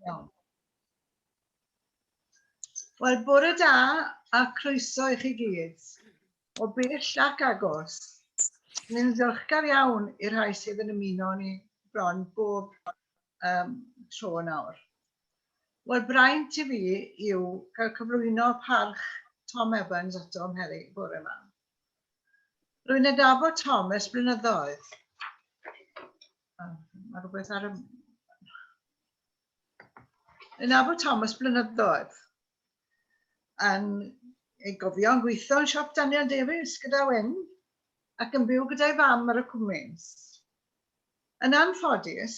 Iawn. Wel, bore da a croeso i chi gyd. O bell ac agos. Ni'n ddiolchgar iawn i'r rhai sydd yn ymuno ni bron bob tro nawr. Wel, braint i fi yw cael cyflwyno Parch Tom Evans atom heddi bore yma. Rwy'n adnabod Tom ers blynyddoedd. Mae rhywbeth ar y... Rwy'n adnabod Tom ers blynyddoedd. Yn ei gofio yn gweithio yn siop Daniel Davies gyda Wyn ac yn byw gyda'i fam ar y cwmins. Yn anffodus,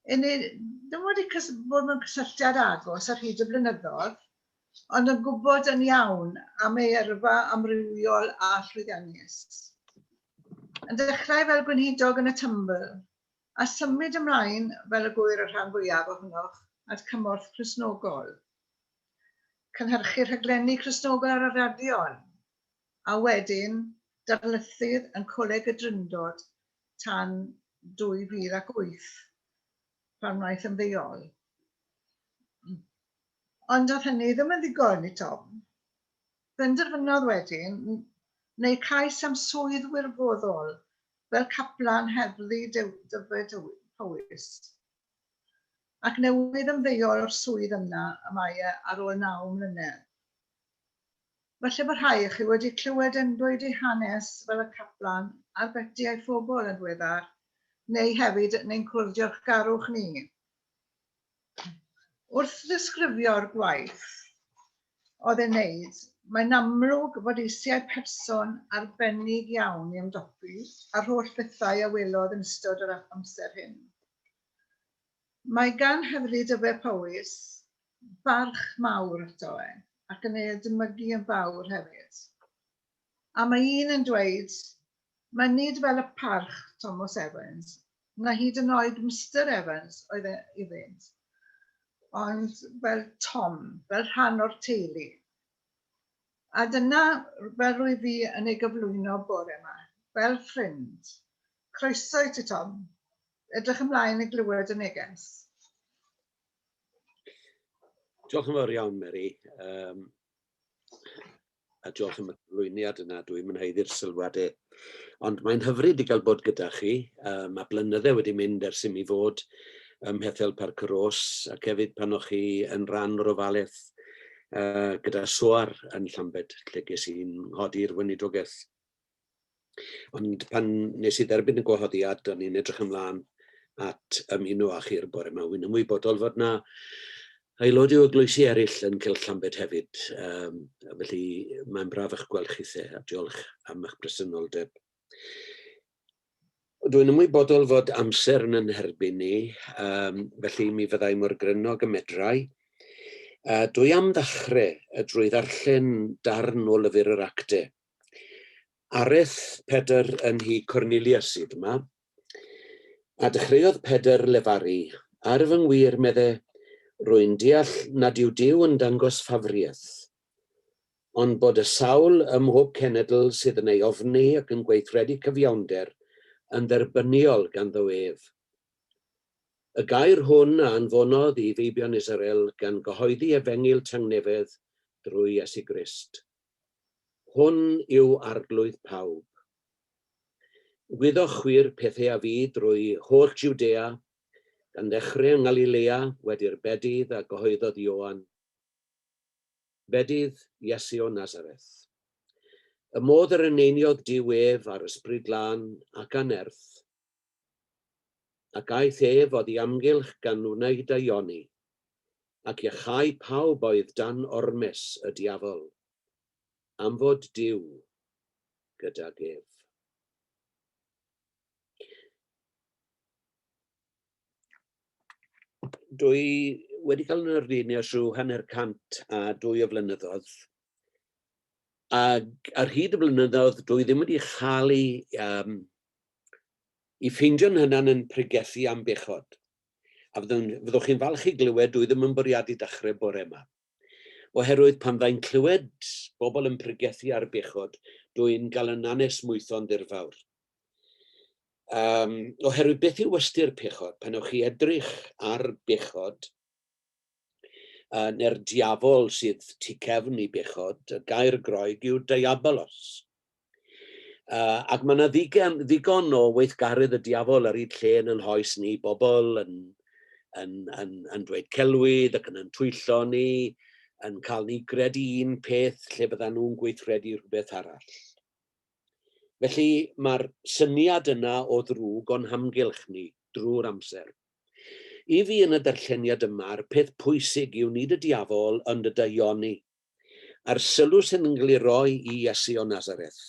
ddim wedi bod mewn cysylltiad agos ar hyd y blynyddoedd, ond yn gwybod yn iawn am ei yrfa amrywiol a llwyddiannus. Yn dechrau fel gweinidog yn y tymbl, a symud ymlaen fel y gwir y rhan fwyaf ohonoch at cymorth Cristnogol. Cynhyrchu rhaglenni Cristnogol ar y radio, a wedyn darlythydd yn Coleg y Drindod tan 2008, pan wnaeth yn ddeuol. Ond oedd hynny ddim yn ddigon i Tom. Penderfynodd wedyn neu cais am swydd wirfoddol fel caplan heddlu Dyfed Powys. Ac newydd ymddeol o'r swydd yna y mae ar ôl 9 mlynedd. Felly bod rhai chi wedi clywed yn dweud eu hanes fel y caplan a'r beti ai phobl yn ddiweddar, neu hefyd neu'n cwrdio'ch garwch ni. Wrth ddisgrifio'r gwaith oedd e'n wneud, mae'n amlwg fod eisiau person arbennig iawn i ymdopi a'r holl bethau a welodd yn ystod yr amser hyn. Mae gan heddlu Dyfed Powys barch mawr ato ac yn ei dymugu yn fawr hefyd. A mae un yn dweud, mae nid fel y parch Tom Evans, na hyd yn oed Mr Evans oedd iddynt, ond fel Tom, fel rhan o'r teulu. A dyna fel rwy fi yn ei gyflwyno bore yma, fel ffrind. Croeso i ti, Tom. Edrych ymlaen i glywed y neges. Diolch yn fawr iawn, Mary. A diolch am y cyflwyniad yna, dwi'n mynheiddi'r sylwadau. Ond mae'n hyfryd i gael bod gyda chi. Mae blynyddau wedi mynd ers i mi fod ym Bethel Parc-y-rhos, ac hefyd pan o'ch chi yn rhan o'r ofalaeth gyda Swar yn Llambed, lle ges i'n hodi'r weinidogaeth. Ond pan nes i dderbyn y gwahoddiad, o'n i'n edrych ymlaen at ymuno â chi'r bore yma. Wy'n ymwybodol fod na aelod o eglwysi eraill yn Cylch Llambed hefyd. Felly mae'n braf eich gweld chi the, a diolch am eich presenoldeb. Dwi'n ymwybodol fod amser yn herbyn ni, felly mi fyddai mor grynog y medrai. Dwi am ddechrau drwy ddarllen darn o lyfr yr actau. Areth Pedr yn hi Cornelius sydd yma, a dechreuodd Pedr lefaru, ar fy ngwir meddai, rwy'n deall nad yw Duw yn dangos ffafriaeth, ond bod y sawl ym mhob cenedl sydd yn ei ofni ac yn gweithredu cyfiawnder yn dderbyniol ganddo ef. Y gair hwn a anfonodd i feibion Israel gan gyhoeddi efengil tangnefedd drwy Iesu Grist. Hwn yw arglwydd pawb. Gwyddoch chwir pethau a fi drwy holl Jwdea, gan ddechrau yng Ngalilea wedi'r bedydd a gyhoeddodd Ioan. Bedydd Iesu o Nazareth. Y modd yr eneiniodd diwedd ar ysbryd glân ac anerth, ac aeth ef oedd i amgylch gan wneud a Ioni, ac iachau pawb oedd dan ormes y diafol, am fod Duw gydag ef. Dwi wedi cael yn arlunio trwy 100 o flynyddoedd, ac ar hyd y blynyddoedd dwi ddim wedi chael i ffeindio'n hynna'n yn pregethu am bechod. A fyddwch chi'n falch i glywed dwi ddim yn bwriadu dechrau bore yma. Oherwydd pan fydda'n clywed bobl yn pregethu ar bechod, dwi'n cael yn anes mwytho'n dirfawr. Oherwydd beth yw ystyr pechod? Pan ywch chi edrych ar bechod, neu'r diafol sydd tu cefn i bechod, y gair Groeg yw diabolos. Ac mae yna ddigon o weithgarydd y diafol ar ei lle yn hoes ni, bobl yn dweud celwydd ac yn twyllo ni, yn cael ni gredu un peth lle byddan nhw'n gweithredu rhywbeth arall. Felly mae'r syniad yna o ddrwg o'n hamgylch ni drwy'r amser. I fi yn y darlleniad yma'r peth pwysig yw nid y diafol ond y daioni. A'r sylw sy'n yngliro i Iesu o Nazareth.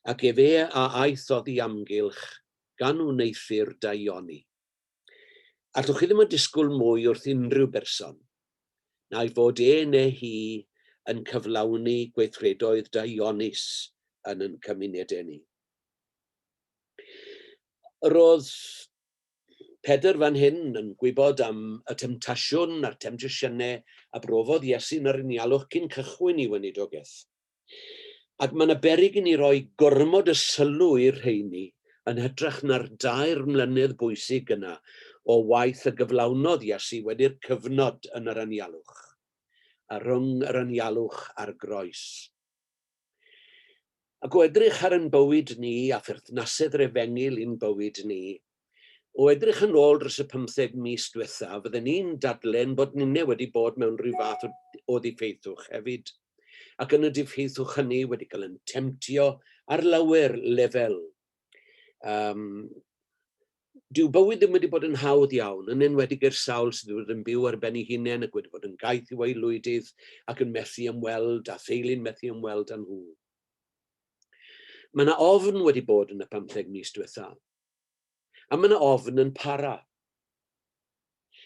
Ac efe a aeth oddi amgylch gan wneithur daioni. Allwch chi ddim yn disgwyl mwy wrth unrhyw berson. Na i fod neu hi yn cyflawni gweithredoedd daionis yn cymunedau ni. Roedd Pedr fan hyn yn gwybod am y temtasiwn a'r temtasiynau a brofodd Iesu yn yr unialwch cyn cychwyn i weinidogaeth. Ac mae'n beryg i ni roi gormod y sylw i'r rheini yn hytrach na'r 2 mlynedd bwysig yna o waith y gyflawnodd Iesu wedi'r cyfnod yn yr anialwch, a rhwng yr anialwch a'r groes. Ac o edrych ar ein bywyd ni a pherthnasedd refengil i'n bywyd ni, o edrych yn ôl dros y 15 mis diwetha, fydden ni'n dadlen bod ninne wedi bod mewn rhyw fath o ddiffeithwch hefyd. Ac yn y diffeithwch hynny wedi cael yn temtio ar lawer lefel. Dyw bywyd ddim wedi bod yn hawdd iawn, yn enwedig i'r sawl sydd wedi yn byw ar ben ei hunain ac wedi bod yn gaeth i waelwydydd ac yn methu ymweld a theulu'n methu ymweld â nhw. Mae yna ofn wedi bod yn y 15 mis diwetha. A mae yna ofn yn para.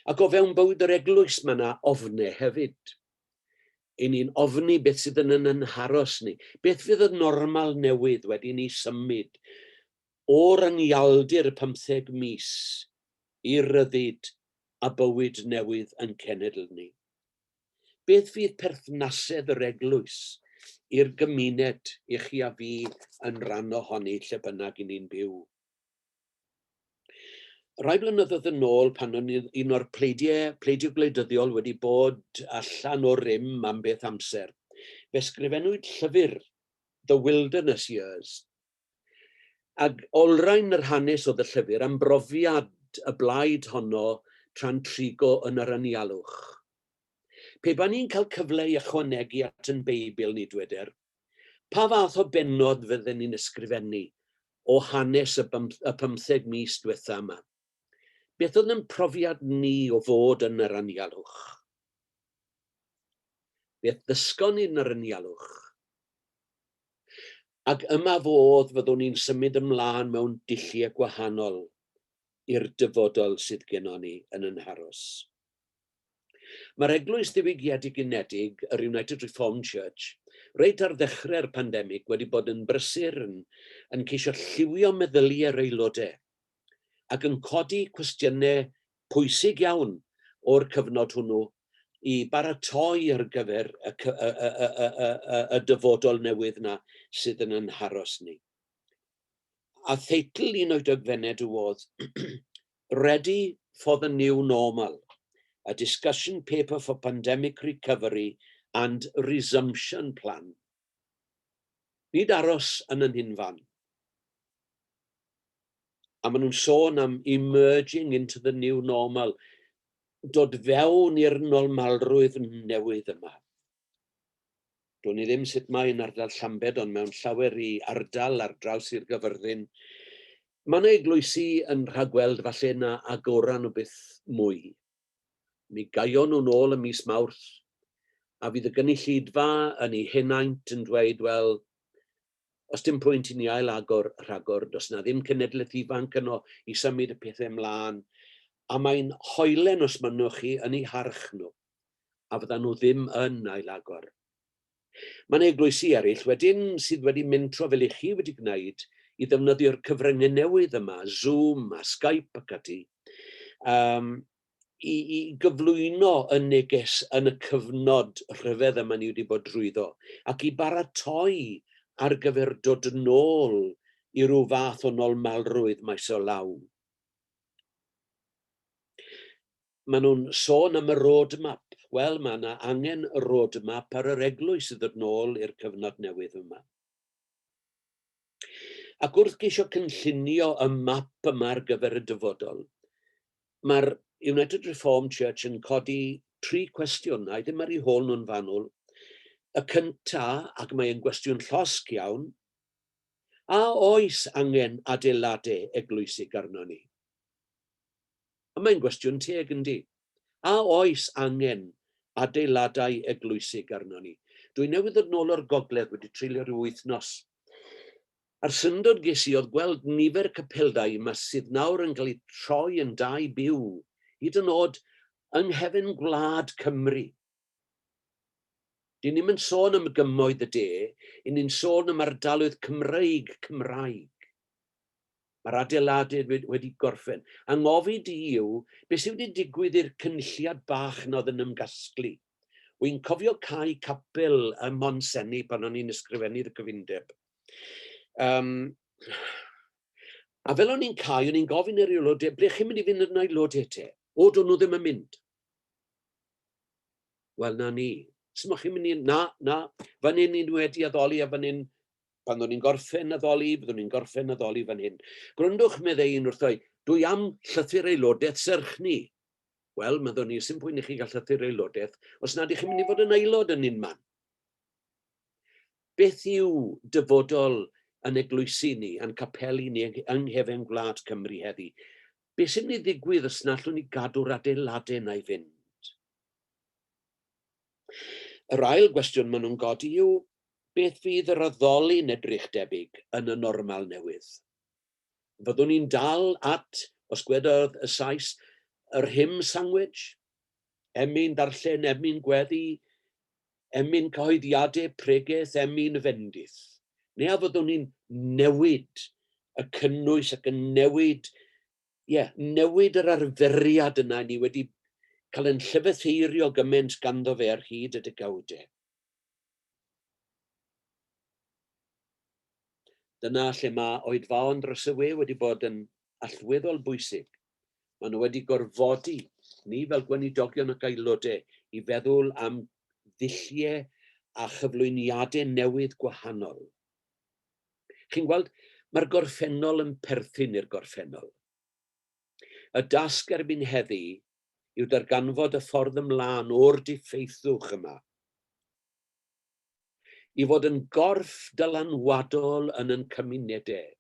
Ac o fewn bywyd yr eglwys mae yna ofnau hefyd. I ni'n ofni beth sydd yn haros ni. Beth fydd y normal newydd wedi ni symud o'r anialdir y 15 mis i'r ryddid a bywyd newydd yn cenedl ni. Beth fydd perthnasedd yr eglwys i'r gymuned i chi a fi yn rhan ohoni lle bynnag i ni'n byw. Rai blynyddoedd yn ôl pan o'n un o'r pleidiau gwleidyddiol wedi bod allan o rym am beth amser, fe sgrifennwyd llyfr The Wilderness Years. Ac olrhain yr hanes oedd y llyfr am brofiad y blaid honno tra'n trigo yn yr anialwch. Pe ba ni'n cael cyfle i ychwanegu at yn Beibl ni dweder, pa fath o benod fydden ni'n ysgrifennu o hanes y 15 mis diwetha yma? Beth oedd yn profiad ni o fod yn yr anialwch? Beth ddysgon ni'n yr anialwch? Ac yma fodd fyddwn ni'n symud ymlaen mewn dulliau gwahanol i'r dyfodol sydd gennon ni yn yn haros. Mae'r Eglwys Ddiwygiedig Unedig, yr United Reformed Church, reit ar ddechrau'r pandemig wedi bod yn brysur yn ceisio lliwio meddyliau'r aelodau ac yn codi cwestiynau pwysig iawn o'r cyfnod hwnnw i baratoi ar gyfer y dyfodol newydd yna sydd yn haros ni. A theitl un o'i dogfennau oedd Ready for the New Normal, a discussion paper for pandemic recovery and resumption plan. Nid aros yn yn hunfan. A maen nhw'n sôn am emerging into the new normal, dod fewn i'r normalrwydd newydd yma. Do'n i ddim sut mae'n ardal Llambed, ond mewn llawer i ardal ar draws i'r Gyfyrddin. Mae'n eglwysu yn rhagweld falle na agoran o beth mwy. Mi gaion nhw'n ôl y mis Mawrth, a fydd y gynulleidfa yn ei henaint yn dweud, wel, os dim pwynt i ni ail rhagor, does na ddim cenedlaeth ifanc yno i symud y pethau ymlaen, a mae'n hoelen os mynwch chi yn ei harch nhw, a fyddan nhw ddim yn ail agor. Mae'n eglwysu eraill wedyn sydd wedi mynd tro fel i chi wedi gwneud i ddefnyddio'r cyfryngau newydd yma, Zoom a Skype ac ati, i gyflwyno y neges yn y cyfnod rhyfedd yma ni wedi bod drwyddo, ac i baratoi ar gyfer dod yn ôl i ryw fath o nolmalrwydd maes o law. Maen nhw'n sôn am y roadmap. Wel, mae yna angen y roadmap ar yr eglwys i ddod nôl i'r cyfnod newydd yma. Ac wrth geisio cynllunio y map yma ar gyfer y dyfodol, mae'r United Reformed Church yn codi 3 cwestiynau, ddim ar ei hôl nhw'n fanwl. Y cynta, ac mae'n gwestiwn llosg iawn, a oes angen adeiladau eglwysig arno ni? A mae'n gwestiwn teg yndi. A oes angen adeiladau eglwysig arno ni? Dwi newydd ddod nôl o'r gogledd wedi treulio rhyw wythnos. A'r syndod ges i oedd gweld nifer capeldau yma sydd nawr yn cael eu troi yn dau byw, hyd yn oed yng nghefn gwlad Cymru. Dyn ni'n sôn am gymoedd y de, i ni'n sôn am ardaloedd Cymraeg. Mae'r adeiladau wedi gorffen. A ngofid i yw, beth sydd wedi digwydd i'r cynlliad bach na oedd yn ymgasglu. Wy'n cofio cael capel ym Monsenni pan o'n i'n ysgrifennu'r cyfundeb. A fel o'n i'n cael, o'n i'n gofyn i'r aelodau, ble chi'n mynd i fynd yn aelodau te? O, do'n nhw ddim yn mynd. Wel, na ni. Smoch chi'n mynd i... Na. Fan hyn ni'n wedi addoli a fan hyn, pan o'n i'n gorffen addoli, byddwn ni'n gorffen addoli fan hyn. Gwrandwch meddai un wrthoi, dwi am llythyr aelodaeth serch ni. Wel, meddwn ni, sy'n pwynt i chi gael llythyr aelodaeth, os nad ych chi'n mynd i fod yn aelod yn un man. Beth yw dyfodol yn eglwysu ni, yn capelu ni yng nghefn gwlad Cymru heddi? Beth sy'n mynd i ddigwydd os nad allwn ni gadw'r adeiladau na i fynd? Yr ail gwestiwn maen nhw'n godi yw, beth fydd yr addoli'n edrych debyg yn y normal newydd? Fyddwn ni'n dal at, os gwedodd y Sais, yr hymn sandwich, emyn darllen, emyn gweddi, emyn cyhoeddiadau, pregaeth, emyn fendith. Neu a fyddwn ni'n newid y cynnwys ac yn newid yr arferiad yna ni wedi cael yn llyfetheirio gymaint ganddo fe ar hyd y degawdau. Dyna lle mae oedfaon dros y we wedi bod yn allweddol bwysig. Maen nhw wedi gorfodi ni fel gweinidogion ac aelodau i feddwl am ddulliau a chyflwyniadau newydd gwahanol. Chi'n gweld, mae'r gorffennol yn perthyn i'r gorffennol. Y dasg erbyn heddi yw darganfod y ffordd ymlaen o'r diffeithwch yma. I fod yn gorff dylanwadol yn ein cymunedau,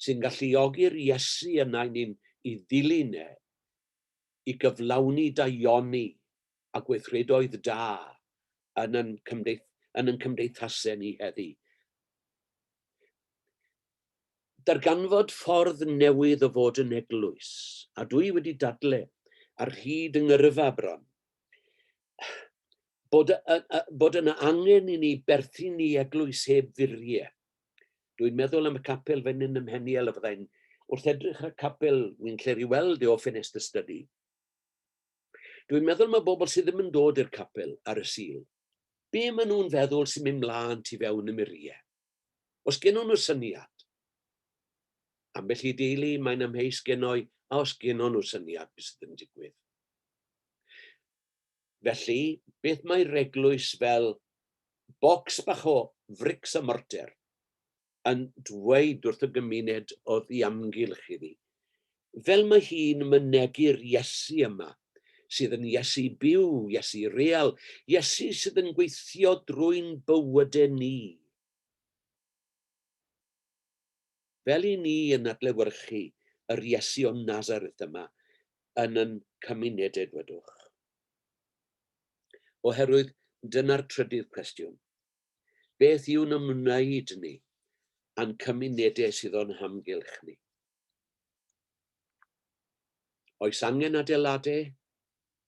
sy'n galluogi'r Iesu yna i ddilyn i gyflawni daioni a gweithredoedd da yn ein cymdeithasau ni heddi. Darganfod ffordd newydd o fod yn eglwys, a dwi wedi dadlau ar hyd yng ngyrfa bron, bod yna angen i ni berthyn ni eglwys heb furiau. Dwi'n meddwl am y capel fan hyn ym Mheniel, a fyddai'n wrth edrych ar y capel, wy'n lle i weld o ffenest y study. Dwi'n meddwl mae bobl sydd ddim yn dod i'r capel ar y sul. Be maen nhw'n feddwl sy'n mynd mlaen tu fewn y muriau? Os gen nhw'n syniad? Ambell i deulu mae'n amheus genoi, a os gen nhw'n syniad beth sydd yn digwydd. Felly, beth mae'r eglwys fel bocs bach o frics a morter yn dweud wrth y gymuned o ddiamgylch iddi? Fel mae hi'n mynegu'r Iesu yma, sydd yn Iesu byw, Iesu real, Iesu sydd yn gweithio drwy'n bywydau ni. Fel i ni yn adlewyrchu yr Iesu o Nazareth yma yn ein cymunedau dwedwch. Oherwydd dyna'r trydydd cwestiwn. Beth yw'n ymwneud ni a'n cymunedau sydd o'n hamgylch ni? Oes angen adeiladau?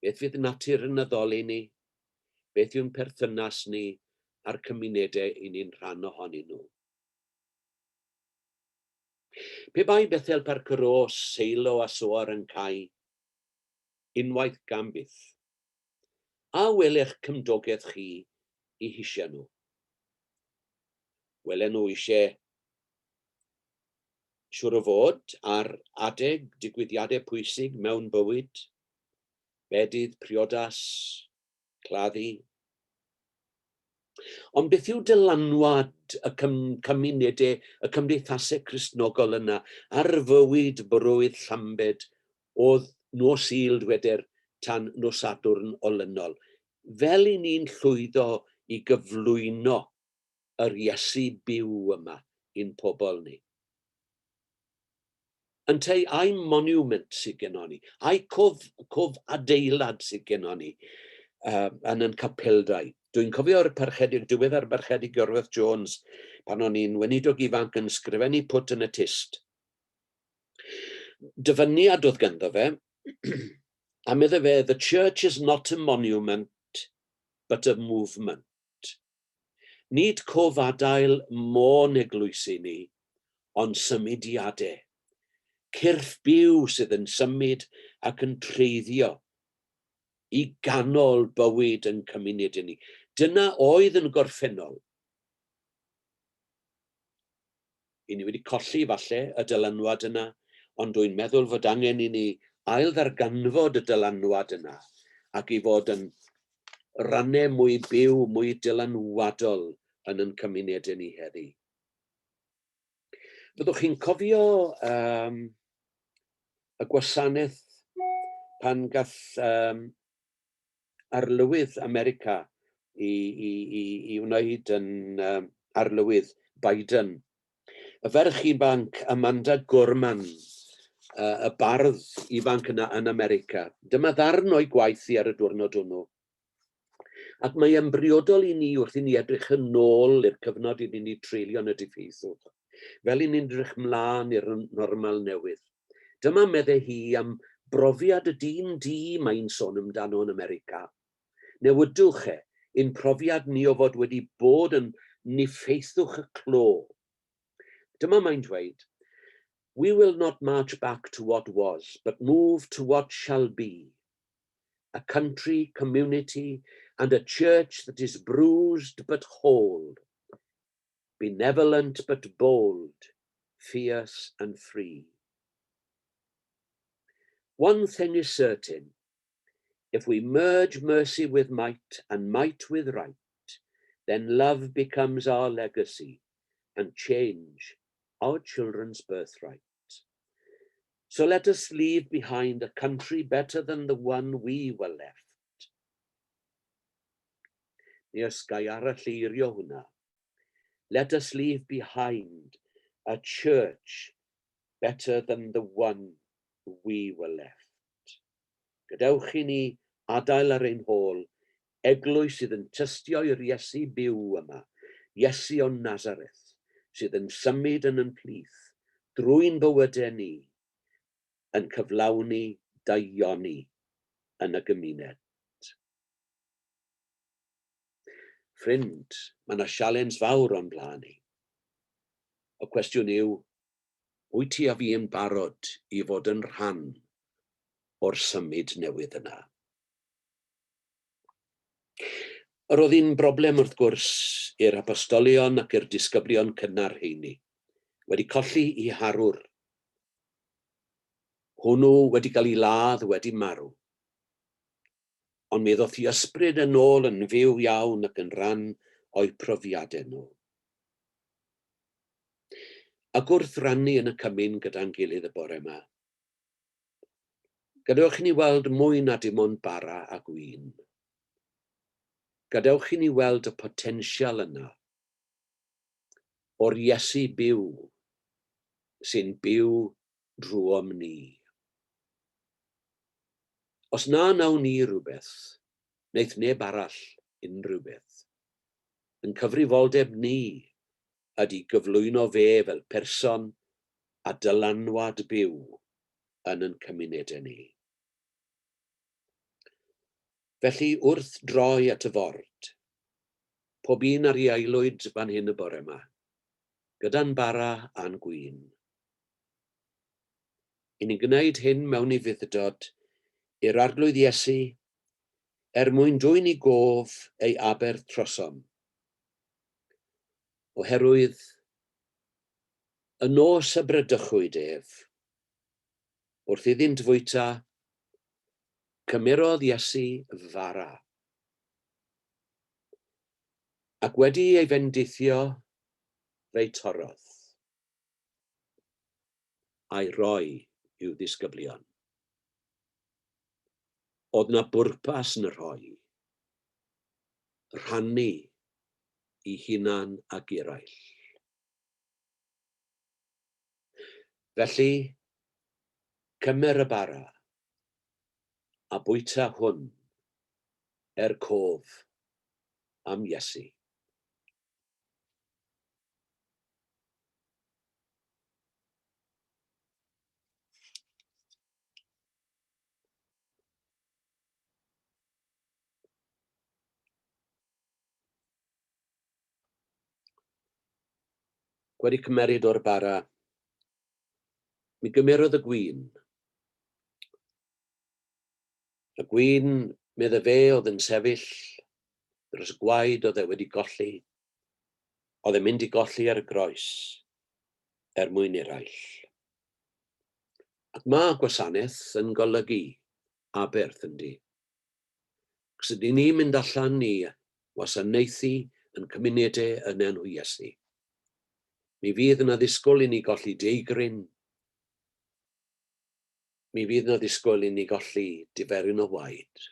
Beth fydd natur yn addoli ni? Beth yw'n perthynas ni a'r cymunedau i ni'n rhan ohonyn nhw? Pe bai Bethel Parc-y-rhos, Seilo a Soar yn Cai, unwaith gan byth, a welech cymdogaeth chi i hisio nhw? Welen nhw eisiau siŵr o fod ar adeg digwyddiadau pwysig mewn bywyd, bedydd, priodas, claddu. Ond beth yw dylanwad y cymunedau, y cymdeithasau Cristnogol yna ar fywyd brwydd Llambed oedd nos Sul wedr tan nos Sadwrn olynol, fel i ni'n llwyddo i gyflwyno yr Iesu byw yma i'n pobl ni. Ynteu a'i monument sydd gennym ni, a'i cof adeilad sydd gennym ni yn yn Capeldrau. Dwi'n cofio'r diwedd ar Parchedig Tom Jones pan o'n i'n weinidog ifanc yn sgrifennu pwt yn y tist. Dyfyniad oedd ganddo fe, a medde fe, the church is not a monument, but a movement. Nid cof adael mô'n eglwysi ni, ond symudiadau. Cyrff byw sydd yn symud ac yn treiddio i ganol bywyd yn cymuned ni. Dyna oedd yn gorffennol. I ni wedi colli falle y dylanwad yna, ond dwi'n meddwl fod angen i ni ail ddarganfod y dylanwad yna ac i fod yn rannau mwy byw, mwy dylanwadol yn yn cymuned ni heddi. Byddwch chi'n cofio y gwasanaeth pan gath arlywydd America i wneud yn arlywydd Biden. Y ferch ifanc Amanda Gorman, y bardd ifanc yna yn America, dyma ddarn o'i gwaith i ar y diwrnod hwnnw. Ac mae ymbriodol i ni wrth i ni edrych yn ôl i'r cyfnod i ni treulio yn y diffydd. Fel i ni'n edrych mlaen i'r normal newydd. Dyma medde hi am brofiad y dyn di mae'n sôn amdano yn America. Newydwch ein profiad ni o fod wedi bod yn niffeithwch y clo. Dyma mae'n dweud, we will not march back to what was, but move to what shall be. A country, community, and a church that is bruised but whole, benevolent but bold, fierce and free. One thing is certain, if we merge mercy with might and might with right, then love becomes our legacy and change our children's birthright. So let us leave behind a country better than the one we were left. Ni os gai arall eirio hwnna. Let us leave behind a church better than the one we were left. Gadewch i ni adael ar ein hôl, eglwys sydd yn tystio i'r Iesu byw yma, Iesu o Nazareth, sydd yn symud yn plith, drwy'n bywydau ni, yn cyflawni daioni yn y gymuned. Ffrind, mae yna sialens fawr o'n blaen ni. Y cwestiwn yw, wyt ti a fi yn barod i fod yn rhan o'r symud newydd yna? Roedd hi'n broblem wrth gwrs i'r apostolion ac i'r disgyblion cynnar heini. Wedi colli i harwr. Hwnnw wedi cael ei ladd, wedi marw. Ond mi ddoth i ysbryd yn ôl yn fyw iawn ac yn rhan o'i profiadau nhw. Ac wrth rannu yn y cymyn gyda'n gilydd y bore yma, gadewch i ni weld mwy na dim ond bara a gwyn. Gadewch i ni weld y potensial yna o'r Iesu byw sy'n byw drwom ni. Os na nawn ni rhywbeth, wneith neb arall unrhyw beth. Yn cyfrifoldeb ni ydy gyflwyno fe fel person a dylanwad byw yn cymunedau ni. Felly wrth droi at y ford, pob un ar ei aelwyd fan hyn y bore yma, gyda'n bara a'n gwyn. I ni'n gwneud hyn mewn i fuddod i'r arglwydd Iesu mwyn dwyn i gof ei aber trosom, oherwydd Y nos y brydychwyd ef, wrth iddynt fwyta, cymerodd Iesu fara. Ac wedi ei fendithio, fe'i torodd, a'i roi i'w ddisgyblion. Oedd na bwrpas yn y rhoi, rhannu i hunan ac eraill. Felly, cymer y bara, a bwyta hwn, cof am Iesu. Wedi cymeryd o'r bara, mi gymerodd y gwin. Y gwin, medde fe oedd yn sefyll dros y gwaed oedd e wedi golli, oedd e'n mynd i golli ar y groes mwyn eraill. Ac mae gwasanaeth yn golygu aberth yndi. Os ydyn ni'n mynd allan i wasanaethu yn cymunedau yn enw Iesu, mi fydd yna ddisgwyl i ni golli deigryn, mi fydd yna ddisgwyl i ni golli diferyn o waed.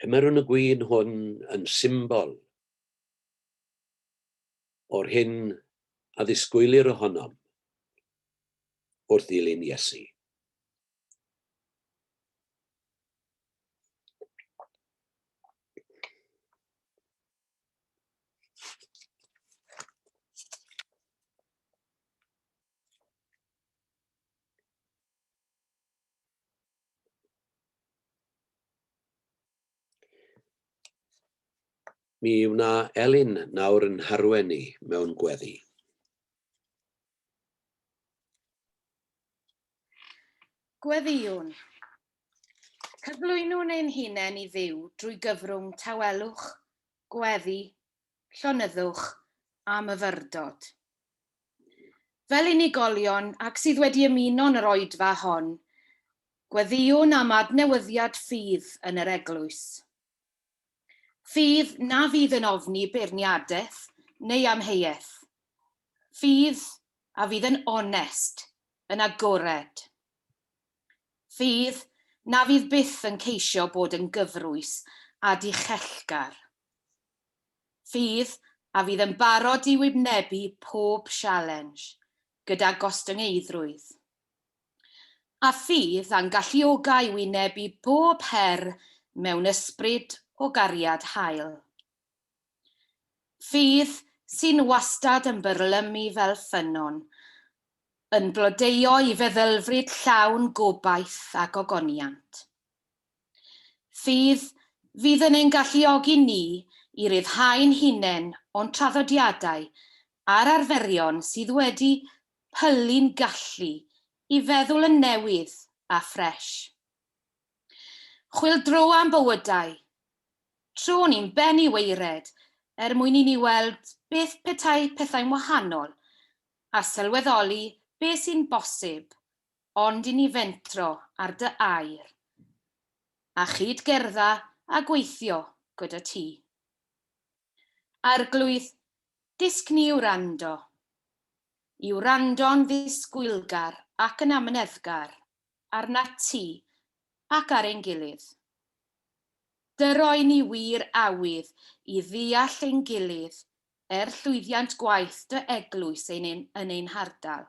Cymerwn y gwin hwn yn symbol o'r hyn a ddisgwylir ohonom wrth ddilyn Iesu. Mi yw na Elin nawr yn harwen ni mewn gweddi. Gweddiwn. Cyflwynwn ein hunain i Dduw drwy gyfrwng tawelwch, gweddi, llonyddwch a myfyrdod. Fel unigolion ac sydd wedi ymuno'n yr oedfa hon, gweddiwn am adnewyddiad ffydd yn yr eglwys. Ffydd na fydd yn ofni beirniadaeth neu amheuaeth. Ffydd a fydd yn onest, yn agored. Ffydd na fydd byth yn ceisio bod yn gyfrwys a dichellgar. Ffydd a fydd yn barod i wynebu pob sialens, gyda gostyngeidrwydd. A ffydd a'n galluogau wynebu bob her mewn ysbryd o gariad hael. Ffydd sy'n wastad yn byrlymu fel ffynon, yn blodeuo i feddylfryd llawn gobaith ac ogoniant. Ffydd fydd yn ein galluogi ni i ryddhau'n hunain o'n traddodiadau a'r arferion sydd wedi pylu'n gallu i feddwl yn newydd a ffres. Chwyldro am bywydau, tro ni'n benni weired mwyn i ni weld beth petai pethau'n wahanol a sylweddoli beth sy'n bosib, ond i ni fentro ar dy air, a chyd gerdda a gweithio gyda ti. Arglwydd, disg ni yw rando. Yw rando'n ddisgwylgar ac yn amneddgar, arnat ti ac ar ein gilydd. Dyroi ni wir awydd i ddeall ein gilydd llwyddiant gwaith dy eglwys yn ein hardal.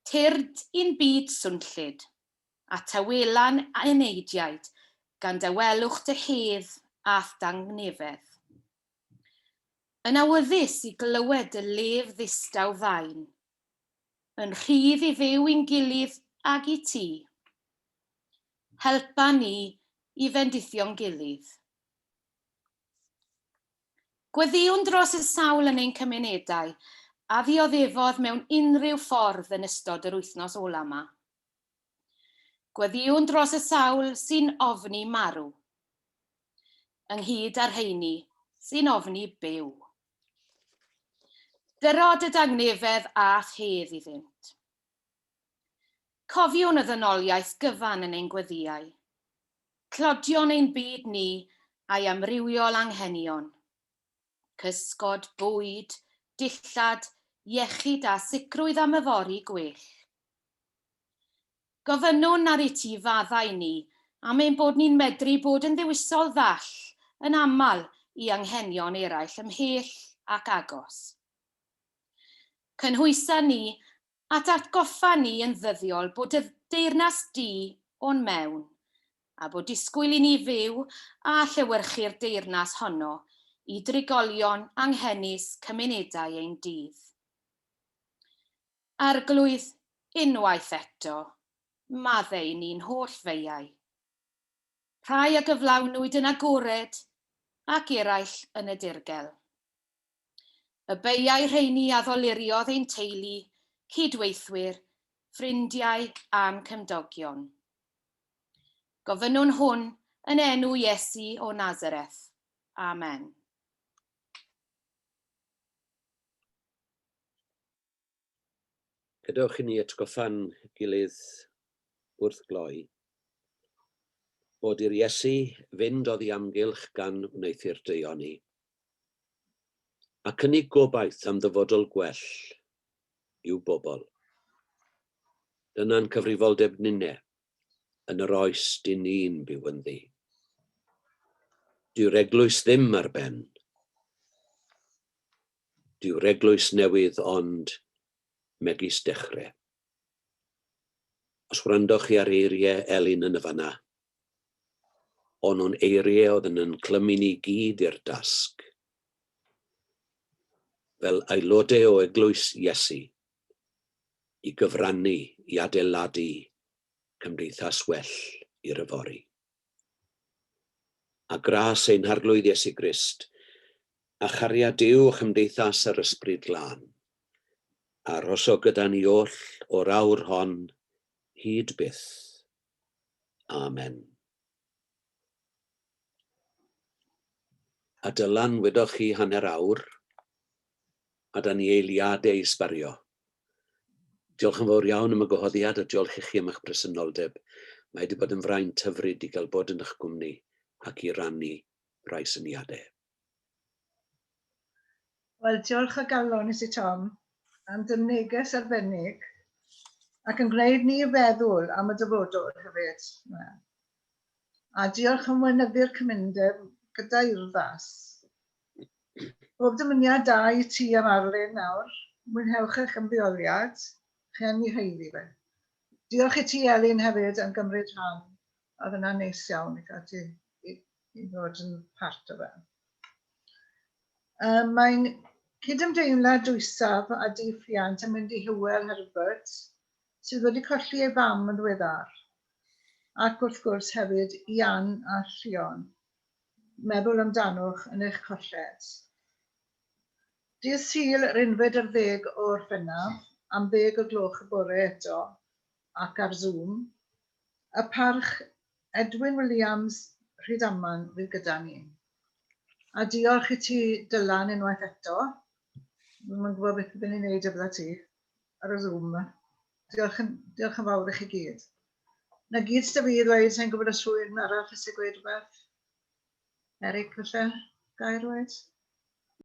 Tyrd i'n byd swnllyd, a tawelan eneidiaid gan dawelwch dy hedd ath dangnefedd. Yn awyddus i glywed y lef ddistaw fain, yn rhydd i fyw i'n gilydd ag i ti. Helpa ni i fendithio'n gilydd. Gweddiwn dros y sawl yn ein cymunedau a ddioddefodd mewn unrhyw ffordd yn ystod yr wythnos ola yma. Gweddiwn dros y sawl sy'n ofni marw, ynghyd â'r rheini sy'n ofni byw. Dyrod y dangnefedd a thedd iddynt. Cofiwn y ddynoliaeth gyfan yn ein gweddiau. Clodion ein byd ni a'i amrywiol anghenion. Cysgod, bwyd, dillad, iechyd a sicrwydd am yfori gwell. Gofynnwn ar ei ti faddau ni am ein bod ni'n medru bod yn ddewisol ddall yn aml i anghenion eraill ymhell ac agos. Cynhwysa ni at atgoffa ni yn ddyddiol bod y deyrnas di o'n mewn a bod disgwyl i ni fyw a llewyrchu'r deyrnas honno i drigolion anghennus cymunedau ein dydd. Arglwydd unwaith eto, maddau ni'n holl feiau. Rhai a gyflawnwyd yn agored ac eraill yn y dirgel. Y beiau rheini a ddoluriodd ein teulu, cydweithwyr, ffrindiau a'n cymdogion. Gofynnwn hwn yn enw Iesu o Nazareth. Amen. Gadewch i ni atgoffa'n gilydd wrth gloi bod i'r Iesu fynd oddi amgylch gan wneithio'r deuoni, a cynnig gobaith am ddyfodol gwell i'w bobl. Dyna'n cyfrifoldeb ninne yn yr oes dyn ni'n byw ynddi. Dyw'r eglwys ddim ar ben. Dyw'r eglwys newydd ond megis dechrau. Os wrandoch chi ar eiriau Elin yn y fanna, ond nhw'n eiriau oedd yn clymu ni gyd i'r dasg. Fel aelodau o eglwys Iesu, i gyfrannu, i adeiladu cymdeithas well i'r yfori. A gras ein harglwydd Iesu Grist, a charia Duw chymdeithas yr ysbryd glân, a rosog gyda ni oll o'r awr hon hyd byth. Amen. A dylan wedoch chi hanner awr, a da ni eiliadau i sbario. Diolch yn fawr iawn am y gwahoddiad a diolch i chi am eich presenoldeb. Mae wedi bod yn fraint hyfryd i gael bod yn eich gwmni ac i rannu rai syniadau. Wel, diolch o galon i si Tom am dy neges arbennig ac yn gwneud ni feddwl am y dyfodol hefyd. A diolch am wynyddu'r cymundeb gyda urddas. Bob dymuniad da i ti am Arlyn nawr. Mwynhewch eich ymddeoliad. Chi'n ei heiddi fe. Diolch i ti Elin hefyd yn gymryd rhan. Oedd yna neis iawn i gael ti i fod yn part o fe. Mae'n cydymdeimlad dwysaf a diffiant yn mynd i Hywel Herbert, sydd wedi colli ei fam yn ddiweddar. Ac wrth gwrs hefyd Ian a Llion. Meddwl amdanwch yn eich colled. Dydd Sul yr 11 o'r Orffennaf, am 10 o gloch y bore eto, ac ar Zoom, y parch Edwin Williams Rhydaman fydd gyda ni. A diolch i ti Dylan unwaith eto. Mae'n gwybod beth ydyn ni'n neud efo ti ar y Zoom. Diolch yn fawr i chi gyd. Na gyd sydd fi ddweud, sa'n gwybod os rhywun arall sy'n gweud rhywbeth. Eric, falle, gair dweud?